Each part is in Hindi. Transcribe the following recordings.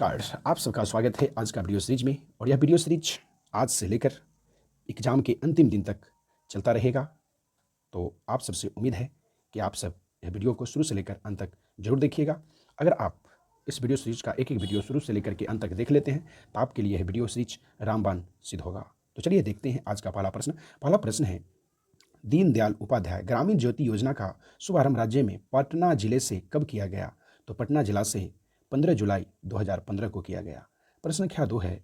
नमस्कार, आप सबका स्वागत है आज का वीडियो सीरीज में। और यह वीडियो सीरीज आज से लेकर एग्ज़ाम के अंतिम दिन तक चलता रहेगा। तो आप सबसे उम्मीद है कि आप सब यह वीडियो को शुरू से लेकर अंत तक जरूर देखिएगा। अगर आप इस वीडियो सीरीज का एक एक वीडियो शुरू से लेकर के अंत तक देख लेते हैं तो आपके लिए यह वीडियो सीरीज रामबाण सिद्ध होगा। तो चलिए देखते हैं आज का पहला प्रश्न। पहला प्रश्न है, दीनदयाल उपाध्याय ग्रामीण ज्योति योजना का शुभारंभ राज्य में पटना जिले से कब किया गया? तो पटना जिला से 15 जुलाई 2015 को किया गया। प्रश्न संख्या 2 है,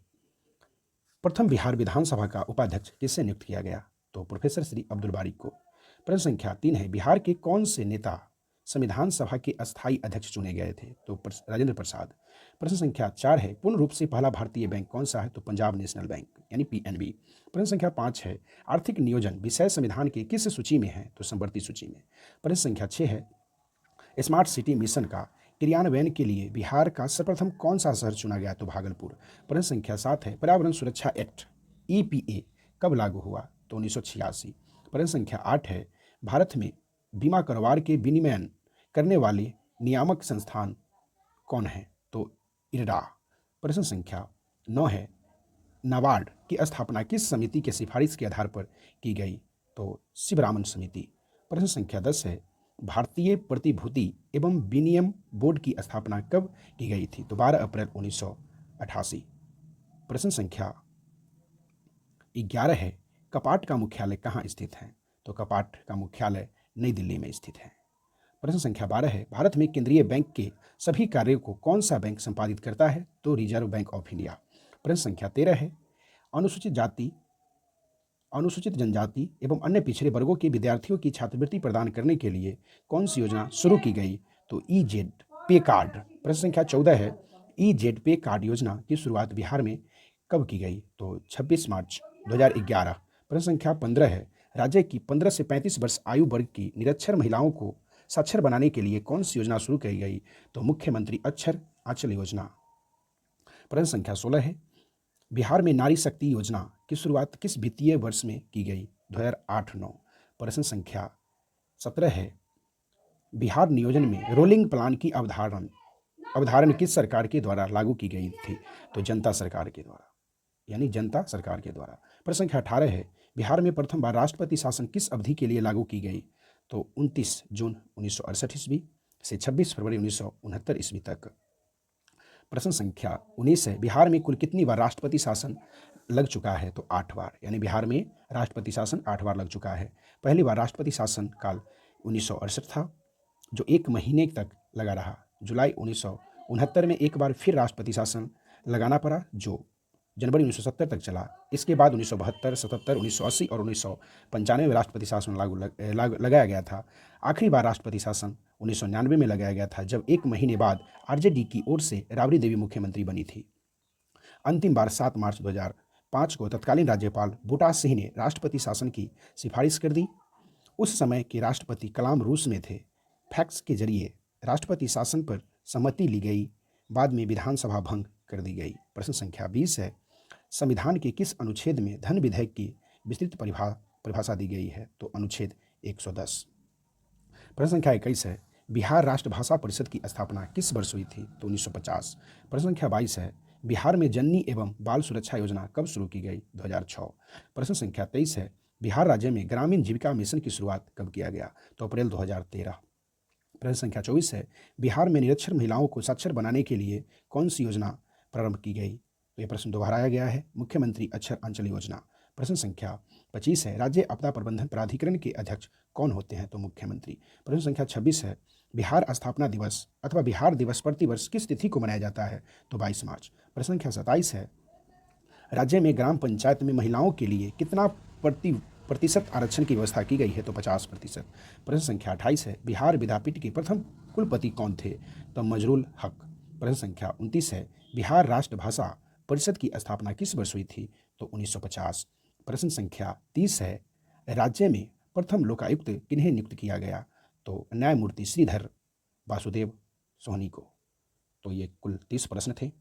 प्रथम बिहार विधानसभा का उपाध्यक्ष किससे नियुक्त किया गया? तो प्रोफेसर श्री अब्दुल बारी को। प्रश्न संख्या 3 है, बिहार के कौन से नेता संविधान सभा के अस्थायी अध्यक्ष चुने गए थे? तो राजेंद्र प्रसाद। प्रश्न संख्या 4 है, पूर्ण रूप से पहला भारतीय बैंक कौन सा है? तो पंजाब नेशनल बैंक यानी पीएनबी। प्रश्न संख्या 5 है, आर्थिक नियोजन विषय संविधान की किस सूची में है? तो समवर्ती सूची में। प्रश्न संख्या 6 है, स्मार्ट सिटी मिशन का क्रियान्वयन के लिए बिहार का सर्वप्रथम कौन सा शहर चुना गया? तो भागलपुर। प्रश्न संख्या 7 है, पर्यावरण सुरक्षा एक्ट ईपीए कब लागू हुआ? तो 1986। प्रश्न संख्या 8 है, भारत में बीमा कारोबार के विनियमन करने वाले नियामक संस्थान कौन है? तो इरडा। प्रश्न संख्या 9 है, नाबार्ड की स्थापना किस समिति के सिफारिश के आधार पर की गई? तो शिवरामन समिति। प्रश्न संख्या 10 है, भारतीय प्रतिभूति एवं विनिमय बोर्ड की स्थापना कब की गई थी? तो 12 अप्रैल 1988। प्रश्न संख्या 11 है, कपाट का मुख्यालय कहाँ स्थित है? तो कपाट का मुख्यालय नई दिल्ली में स्थित है। प्रश्न संख्या 12 है, भारत में केंद्रीय बैंक के सभी कार्यों को कौन सा बैंक संपादित करता है? तो रिजर्व बैंक ऑफ इंडिया। प्रश्न संख्या 13 है, अनुसूचित जाति, अनुसूचित जनजाति एवं अन्य पिछड़े वर्गों के विद्यार्थियों की छात्रवृत्ति प्रदान करने के लिए कौन सी योजना शुरू की गई? तो ईजेड पे कार्ड। प्रश्न संख्या 14 है, ईजेड पे कार्ड योजना की शुरुआत बिहार में कब की गई? तो 26 मार्च 2011। प्रश्न संख्या 15 है, राज्य की 15 से 35 वर्ष आयु वर्ग की निरक्षर महिलाओं को साक्षर बनाने के लिए कौन सी योजना शुरू की गई? तो मुख्यमंत्री अक्षर आंचल योजना। प्रश्न संख्या 16 है, बिहार में नारी शक्ति योजना की शुरुआत किस वित्तीय वर्ष में की गई? 2008-9। प्रश्न संख्या 17 है, बिहार नियोजन में रोलिंग प्लान की अवधारणा किस सरकार के द्वारा लागू की गई थी? तो जनता सरकार के द्वारा यानी जनता सरकार के द्वारा। प्रश्न संख्या 18 है, बिहार में प्रथम बार राष्ट्रपति शासन किस अवधि के लिए लागू की गई? तो 29 जून 1968 ईस्वी से 26 फरवरी 1969 ईस्वी तक। प्रश्न संख्या 19 है, बिहार में कुल कितनी बार राष्ट्रपति शासन लग चुका है? तो 8 बार, यानी बिहार में राष्ट्रपति शासन 8 बार लग चुका है। पहली बार राष्ट्रपति शासन काल 1968 था जो 1 महीने तक लगा रहा। जुलाई 1969 में एक बार फिर राष्ट्रपति शासन लगाना पड़ा जो जनवरी 1970 तक चला। इसके बाद 1972, 77, 1980 और 1995 में राष्ट्रपति शासन लगाया गया था। आखिरी बार राष्ट्रपति शासन 1999 में लगाया गया था जब 1 महीने बाद आरजेडी की ओर से राबड़ी देवी मुख्यमंत्री बनी थी। अंतिम बार 7 मार्च 2005 को तत्कालीन राज्यपाल बूटा सिंह ने राष्ट्रपति शासन की सिफारिश कर दी। उस समय के राष्ट्रपति कलाम रूस में थे। फैक्स के जरिए राष्ट्रपति शासन पर सहमति ली गई, बाद में विधानसभा भंग कर दी गई। प्रश्न संख्या 20 है, संविधान के किस अनुच्छेद में धन विधेयक की विस्तृत परिभाषा दी गई है? तो अनुच्छेद 110। प्रश्न संख्या 21 है, बिहार राष्ट्रभाषा परिषद की स्थापना किस वर्ष हुई थी? तो 1950। प्रश्न संख्या 22 है, बिहार में जननी एवं बाल सुरक्षा योजना कब शुरू की गई? 2006। प्रश्न संख्या 23 है, बिहार राज्य में ग्रामीण जीविका मिशन की शुरुआत कब किया गया? तो अप्रैल 2013। प्रश्न संख्या 24 है, बिहार में निरक्षर महिलाओं को साक्षर बनाने के लिए कौन सी योजना प्रारंभ की गई? तो यह प्रश्न दोहराया गया है, मुख्यमंत्री अक्षर आंचल योजना। प्रश्न संख्या 25 है, राज्य आपदा प्रबंधन प्राधिकरण के अध्यक्ष कौन होते हैं? तो मुख्यमंत्री। प्रश्न संख्या 26 है, बिहार स्थापना दिवस अथवा बिहार दिवस प्रतिवर्ष किस तिथि को मनाया जाता है? तो 22 मार्च। प्रश्न संख्या 27 है, राज्य में ग्राम पंचायत में महिलाओं के लिए कितना प्रतिशत आरक्षण की व्यवस्था की गई है? तो 50%। प्रश्न संख्या 28 है, बिहार विद्यापीठ के प्रथम कुलपति कौन थे? तो मजरूल हक। प्रश्न संख्या 29 है, बिहार राष्ट्रभाषा परिषद की स्थापना किस वर्ष हुई थी? तो 1950। प्रश्न संख्या 30 है, राज्य में प्रथम लोकायुक्त किन्हें नियुक्त किया गया? तो न्यायमूर्ति श्रीधर वासुदेव सोहनी को। तो ये कुल 30 प्रश्न थे।